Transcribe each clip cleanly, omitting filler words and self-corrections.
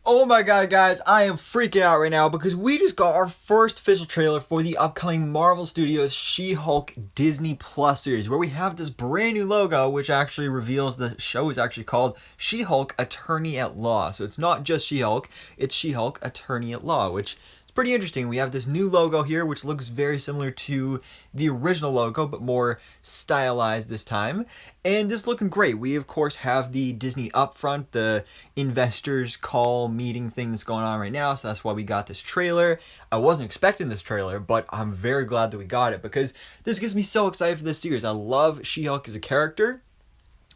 Oh my god, guys, I am freaking out right now because we just got our first official trailer for the upcoming Marvel Studios She-Hulk Disney Plus series, where we have this brand new logo, which actually reveals the show is actually called She-Hulk Attorney at Law. So it's not just She-Hulk, it's She-Hulk Attorney at Law, which pretty interesting. We have this new logo here, which looks very similar to the original logo, but more stylized this time. And this looking great. We, of course, have the Disney upfront, the investors call meeting things going on right now, so that's why we got this trailer. I wasn't expecting this trailer, but I'm very glad that we got it because this gets me so excited for this series. I love She-Hulk as a character.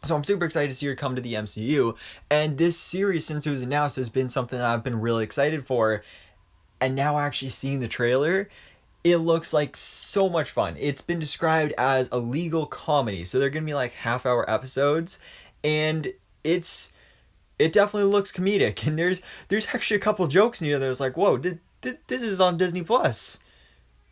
So I'm super excited to see her come to the MCU. And this series, since it was announced, has been something that I've been really excited for. And now actually seeing the trailer, it looks like so much fun. It's been described as a legal comedy, so they're gonna be like half-hour episodes, and it definitely looks comedic. And there's actually a couple jokes in here that was like, whoa, this is on Disney Plus.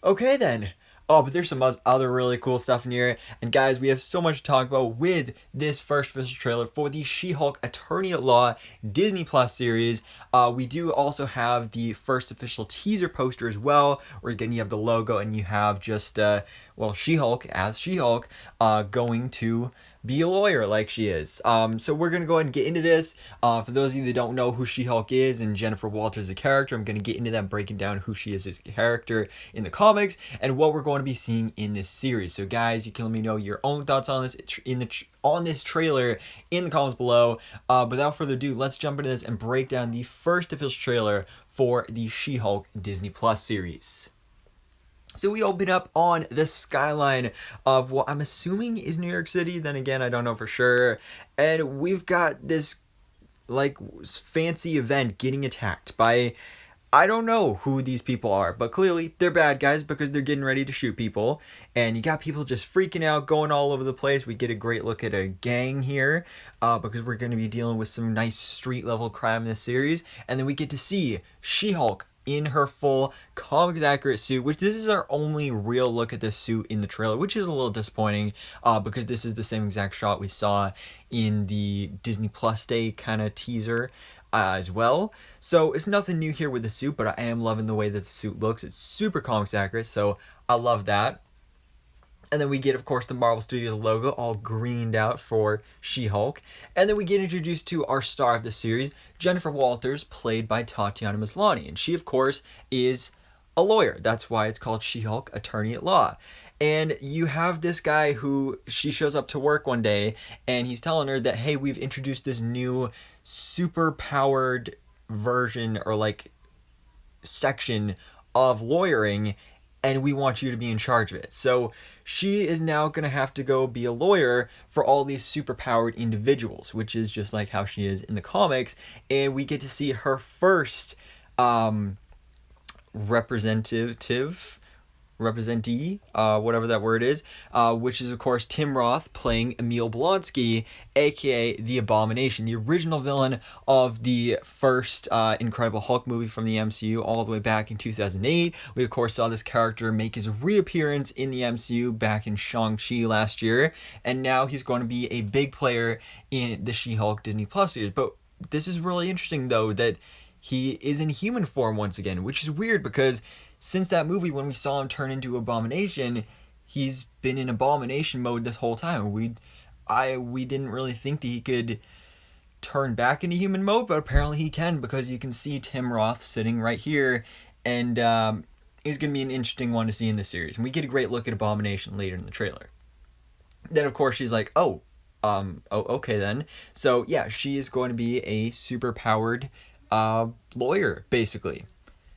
Okay then. Oh, but there's some other really cool stuff in here. And guys, we have so much to talk about with this first official trailer for the She-Hulk Attorney at Law Disney Plus series. We do also have the first official teaser poster as well, where again you have the logo and you have just, She-Hulk as She-Hulk going to be a lawyer like she is. So we're going to go ahead and get into this. For those of you that don't know who She-Hulk is and Jennifer Walters as a character, I'm going to get into that, breaking down who she is as a character in the comics and what we're going to be seeing in this series. So guys, you can let me know your own thoughts on this on this trailer in the comments below. Without further ado, let's jump into this and break down the first official trailer for the She-Hulk Disney Plus series. So we open up on the skyline of what I'm assuming is New York City. Then again, I don't know for sure. And we've got this fancy event getting attacked by, I don't know who these people are, but clearly they're bad guys because they're getting ready to shoot people. And you got people just freaking out, going all over the place. We get a great look at a gang here because we're going to be dealing with some nice street level crime in this series. And then we get to see She-Hulk in her full comics accurate suit, which this is our only real look at this suit in the trailer, which is a little disappointing because this is the same exact shot we saw in the Disney Plus Day kind of teaser as well. So it's nothing new here with the suit, but I am loving the way that the suit looks. It's super comics accurate, so I love that. And then we get, of course, the Marvel Studios logo all greened out for She-Hulk. And then we get introduced to our star of the series, Jennifer Walters, played by Tatiana Maslany. And she, of course, is a lawyer. That's why it's called She-Hulk Attorney at Law. And you have this guy who, she shows up to work one day, and he's telling her that, hey, we've introduced this new super-powered version or section of lawyering, and we want you to be in charge of it. So she is now going to have to go be a lawyer for all these superpowered individuals, which is just like how she is in the comics. And we get to see her first representee, whatever that word is, which is, of course, Tim Roth playing Emil Blonsky, aka the Abomination, the original villain of the first Incredible Hulk movie from the MCU all the way back in 2008. We, of course, saw this character make his reappearance in the MCU back in Shang-Chi last year, and now he's going to be a big player in the She-Hulk Disney Plus series. But this is really interesting, though, that he is in human form once again, which is weird because since that movie, when we saw him turn into Abomination, he's been in Abomination mode this whole time. We didn't really think that he could turn back into human mode, but apparently he can, because you can see Tim Roth sitting right here, and he's going to be an interesting one to see in this series. And we get a great look at Abomination later in the trailer. Then, of course, she's like, okay then. So, yeah, she is going to be a super-powered lawyer, basically.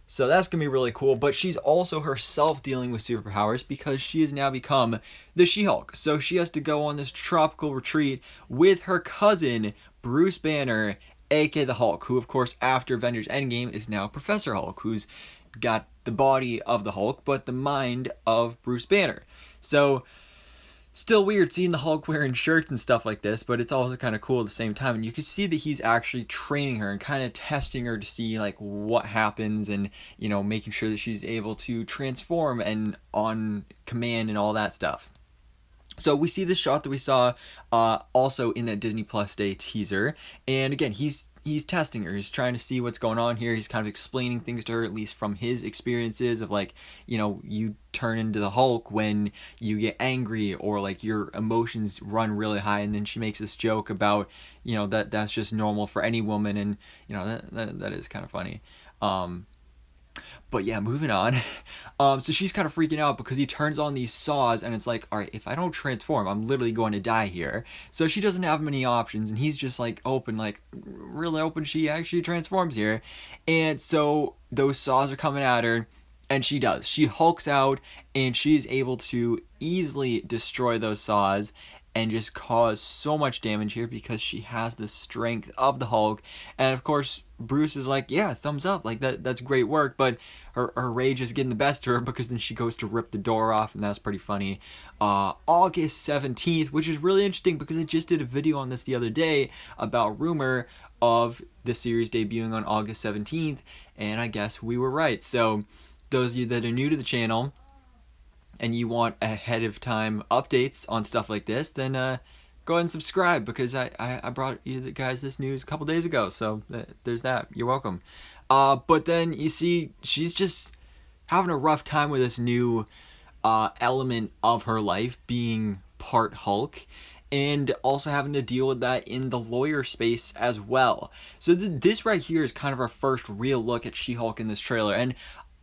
So that's going to be really cool, but she's also herself dealing with superpowers because she has now become the She-Hulk. So she has to go on this tropical retreat with her cousin, Bruce Banner, aka the Hulk, who, of course, after Avengers Endgame is now Professor Hulk, who's got the body of the Hulk, but the mind of Bruce Banner. So still weird seeing the Hulk wearing shirts and stuff like this, but it's also kind of cool at the same time. And you can see that he's actually training her and kind of testing her to see what happens, and making sure that she's able to transform and on command and all that stuff. So we see the shot that we saw also in that Disney Plus Day teaser, and again, he's he's testing her. He's trying to see what's going on here. He's kind of explaining things to her, at least from his experiences of like, you turn into the Hulk when you get angry or like your emotions run really high. And then she makes this joke about, that's just normal for any woman. And, that is kind of funny. But yeah, moving on. So she's kind of freaking out because he turns on these saws and it's like, all right, if I don't transform, I'm literally going to die here. So she doesn't have many options and he's just like really open. She actually transforms here. And so those saws are coming at her and she does. She hulks out and she's able to easily destroy those saws and just cause so much damage here because she has the strength of the Hulk. And of course, Bruce is like, yeah, thumbs up, like that's great work. But her rage is getting the best of her because then she goes to rip the door off, and that's pretty funny. August 17th, which is really interesting because I just did a video on this the other day about rumor of the series debuting on August 17th, and I guess we were right. So those of you that are new to the channel and you want ahead of time updates on stuff like this, then go ahead and subscribe because I brought you guys this news a couple days ago. So there's that. You're welcome. But then you see she's just having a rough time with this new element of her life, being part Hulk, and also having to deal with that in the lawyer space as well. So this right here is kind of our first real look at She-Hulk in this trailer. And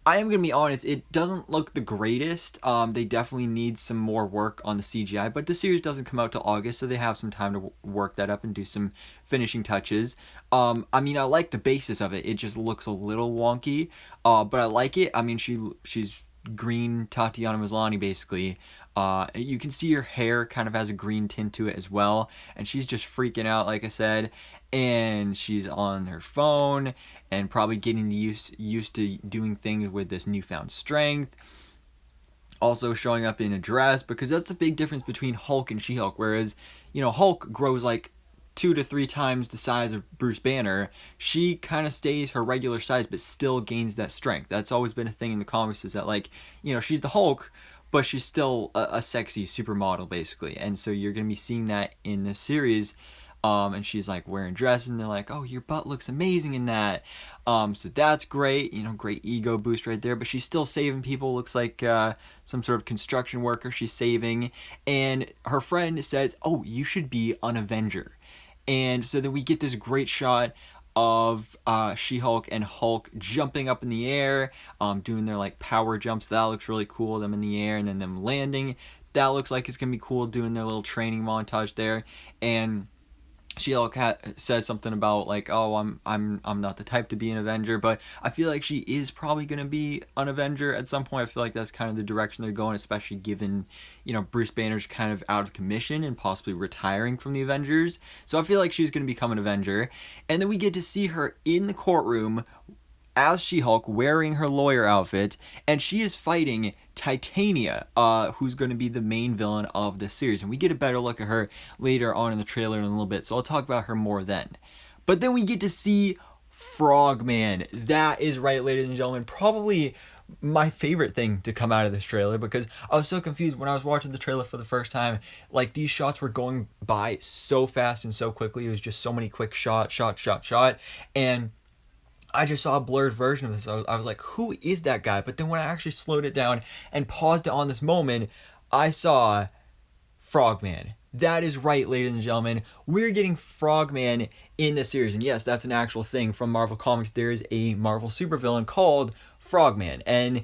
I am going to be honest, it doesn't look the greatest. They definitely need some more work on the CGI, but the series doesn't come out till August, so they have some time to work that up and do some finishing touches. I like the basis of it. It just looks a little wonky, but I like it. I mean, she's green Tatiana Maslany, basically. You can see her hair kind of has a green tint to it as well, and she's just freaking out, like I said, and she's on her phone and probably getting used to doing things with this newfound strength. Also showing up in a dress, because that's the big difference between Hulk and She-Hulk. Whereas, Hulk grows like 2 to 3 times the size of Bruce Banner. She kind of stays her regular size but still gains that strength. That's always been a thing in the comics, is that she's the Hulk, but she's still a sexy supermodel basically. And so you're going to be seeing that in this series. And she's like wearing dresses and they're like, oh, your butt looks amazing in that. So that's great, great ego boost right there. But she's still saving people. Looks like some sort of construction worker she's saving. And her friend says, oh, you should be an Avenger. And so then we get this great shot of She-Hulk and Hulk jumping up in the air, doing their power jumps. That looks really cool, them in the air and then them landing. That looks like it's gonna be cool, doing their little training montage there. And She-Hulk says something about oh, I'm not the type to be an Avenger, but I feel like she is probably gonna be an Avenger at some point. I feel like that's kind of the direction they're going, especially given Bruce Banner's kind of out of commission and possibly retiring from the Avengers. So I feel like she's gonna become an Avenger, and then we get to see her in the courtroom as She-Hulk wearing her lawyer outfit, and she is fighting Titania, who's going to be the main villain of this series. And we get a better look at her later on in the trailer in a little bit, so I'll talk about her more then. But then we get to see Frogman. That is right, ladies and gentlemen, probably my favorite thing to come out of this trailer, because I was so confused when I was watching the trailer for the first time. These shots were going by so fast and so quickly. It was just so many quick shot, and I just saw a blurred version of this. I was like, who is that guy? But then when I actually slowed it down and paused it on this moment, I saw Frogman. That is right, ladies and gentlemen. We're getting Frogman in this series. And yes, that's an actual thing from Marvel Comics. There is a Marvel supervillain called Frogman. And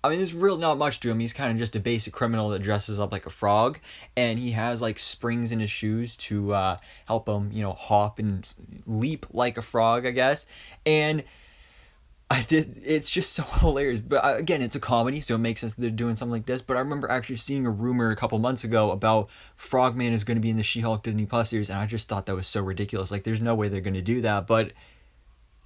there's really not much to him. He's kind of just a basic criminal that dresses up like a frog, and he has springs in his shoes to help him, hop and leap like a frog, I guess. And it's just so hilarious. But again, it's a comedy, so it makes sense that they're doing something like this. But I remember actually seeing a rumor a couple months ago about Frogman is going to be in the She-Hulk Disney Plus series, and I just thought that was so ridiculous. There's no way they're going to do that. But,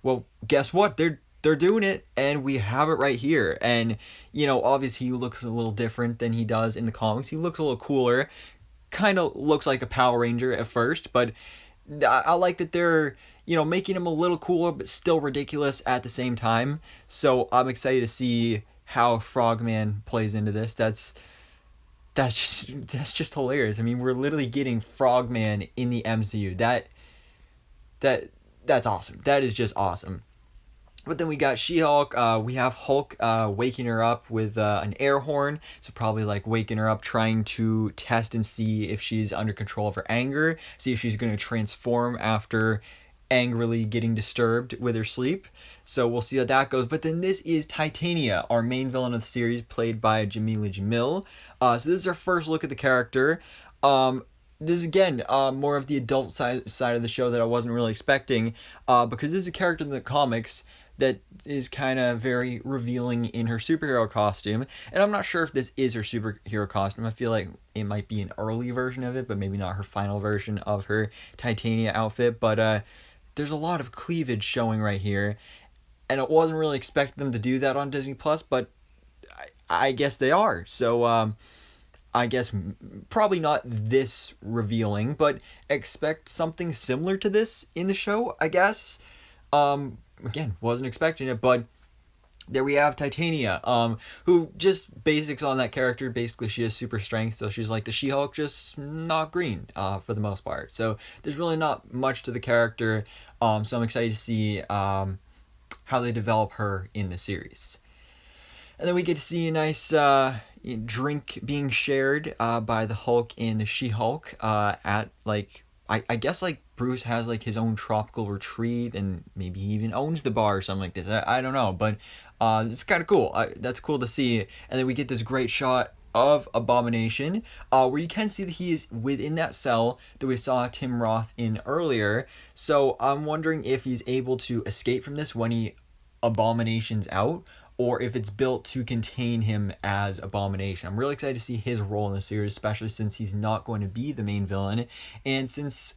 well, guess what? They're doing it, and we have it right here. And, obviously he looks a little different than he does in the comics. He looks a little cooler. Kind of looks like a Power Ranger at first, but I like that they're, making him a little cooler, but still ridiculous at the same time. So I'm excited to see how Frogman plays into this. That's just hilarious. We're literally getting Frogman in the MCU. that's awesome. That is just awesome. But then we got She-Hulk. We have Hulk waking her up with an air horn. So probably like waking her up, trying to test and see if she's under control of her anger. See if she's going to transform after angrily getting disturbed with her sleep. So we'll see how that goes. But then this is Titania, our main villain of the series, played by Jameela Jamil. So this is our first look at the character. This is, again, more of the adult side of the show that I wasn't really expecting, because this is a character in the comics that is kind of very revealing in her superhero costume. And I'm not sure if this is her superhero costume. I feel like it might be an early version of it, but maybe not her final version of her Titania outfit. But there's a lot of cleavage showing right here. And I wasn't really expecting them to do that on Disney+, but I guess they are. So, I guess probably not this revealing, but expect something similar to this in the show, I guess. Again, wasn't expecting it, but there we have Titania, who just basics on that character. Basically, she has super strength, so she's like the She-Hulk, just not green, for the most part. So there's really not much to the character, so I'm excited to see how they develop her in the series. And then we get to see a nice drink being shared by the Hulk and the She-Hulk at, like, I guess, like, Bruce has, like, his own tropical retreat, and maybe he even owns the bar or something like this. I don't know, but it's kind of cool. That's cool to see. And then we get this great shot of Abomination, where you can see that he is within that cell that we saw Tim Roth in earlier. So I'm wondering if he's able to escape from this when Abomination's out, or if it's built to contain him as Abomination. I'm really excited to see his role in the series, especially since he's not going to be the main villain, and since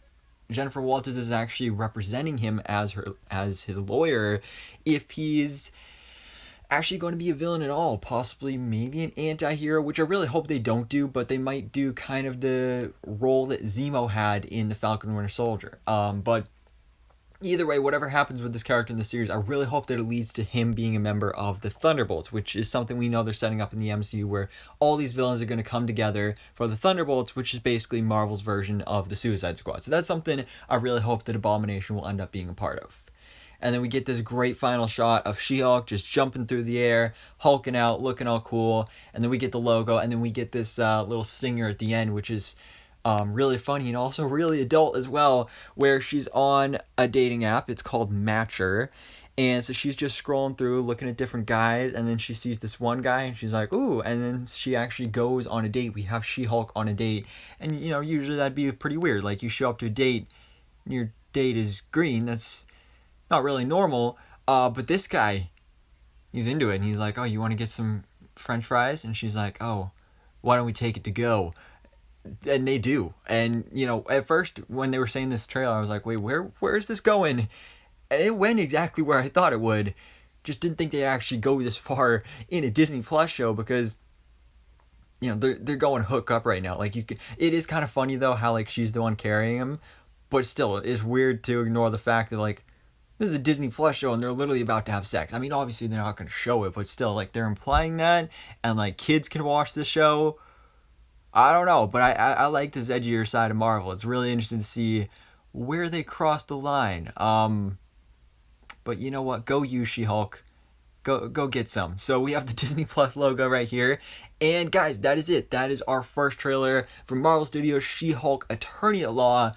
Jennifer Walters is actually representing him as his lawyer, if he's actually going to be a villain at all, possibly maybe an anti-hero, which I really hope they don't do, but they might do kind of the role that Zemo had in The Falcon and Winter Soldier. But either way, whatever happens with this character in the series, I really hope that it leads to him being a member of the Thunderbolts, which is something we know they're setting up in the MCU, where all these villains are going to come together for the Thunderbolts, which is basically Marvel's version of the Suicide Squad. So that's something I really hope that Abomination will end up being a part of. And then we get this great final shot of She-Hulk just jumping through the air, hulking out, looking all cool. And then we get the logo, and then we get this little stinger at the end, which is really funny and also really adult as well, where she's on a dating app. It's called Matcher, and so she's just scrolling through looking at different guys, and then she sees this one guy and she's like, ooh, and then she actually goes on a date. We have She-Hulk on a date, and you know, usually that'd be pretty weird. Like, you show up to a date and your date is green. That's not really normal, but this guy, he's into it, and he's like, oh, you want to get some french fries? And she's like, oh, why don't we take it to go? And they do. And, you know, at first when they were saying this trailer, I was like, wait, where is this going? And it went exactly where I thought it would. Just didn't think they'd actually go this far in a Disney Plus show, because, you know, they're going hook up right now. Like, it is kind of funny though how, like, she's the one carrying him, but still it's weird to ignore the fact that, like, this is a Disney Plus show and they're literally about to have sex. I mean, obviously they're not going to show it, but still, like, they're implying that, and, like, kids can watch this show. I don't know, but I like this edgier side of Marvel. It's really interesting to see where they cross the line. But you know what? Go you, She-Hulk. Go get some. So we have the Disney Plus logo right here. And guys, that is it. That is our first trailer from Marvel Studios' She-Hulk Attorney at Law.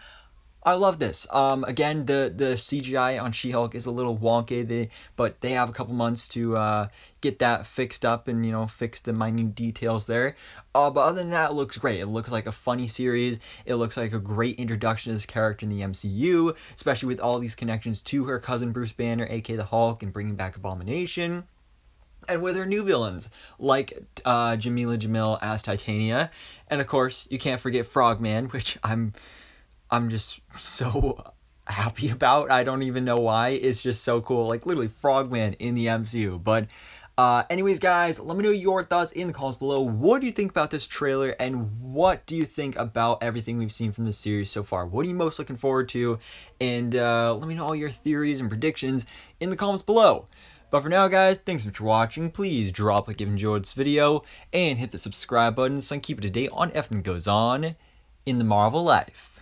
I love this. Again, the CGI on She-Hulk is a little wonky, but they have a couple months to get that fixed up and, you know, fix the minute details there. But other than that, it looks great. It looks like a funny series. It looks like a great introduction to this character in the MCU, especially with all these connections to her cousin Bruce Banner, aka the Hulk, and bringing back Abomination. And with her new villains, like Jameela Jamil as Titania. And of course, you can't forget Frogman, which I'm just so happy about. I don't even know why. It's just so cool. Like, literally Frogman in the MCU. But anyways, guys, let me know your thoughts in the comments below. What do you think about this trailer, and what do you think about everything we've seen from the series so far? What are you most looking forward to? And let me know all your theories and predictions in the comments below. But for now, guys, thanks so much for watching. Please drop a like if you enjoyed this video, and hit the subscribe button so I can keep you up to date on everything that goes on in the Marvel life.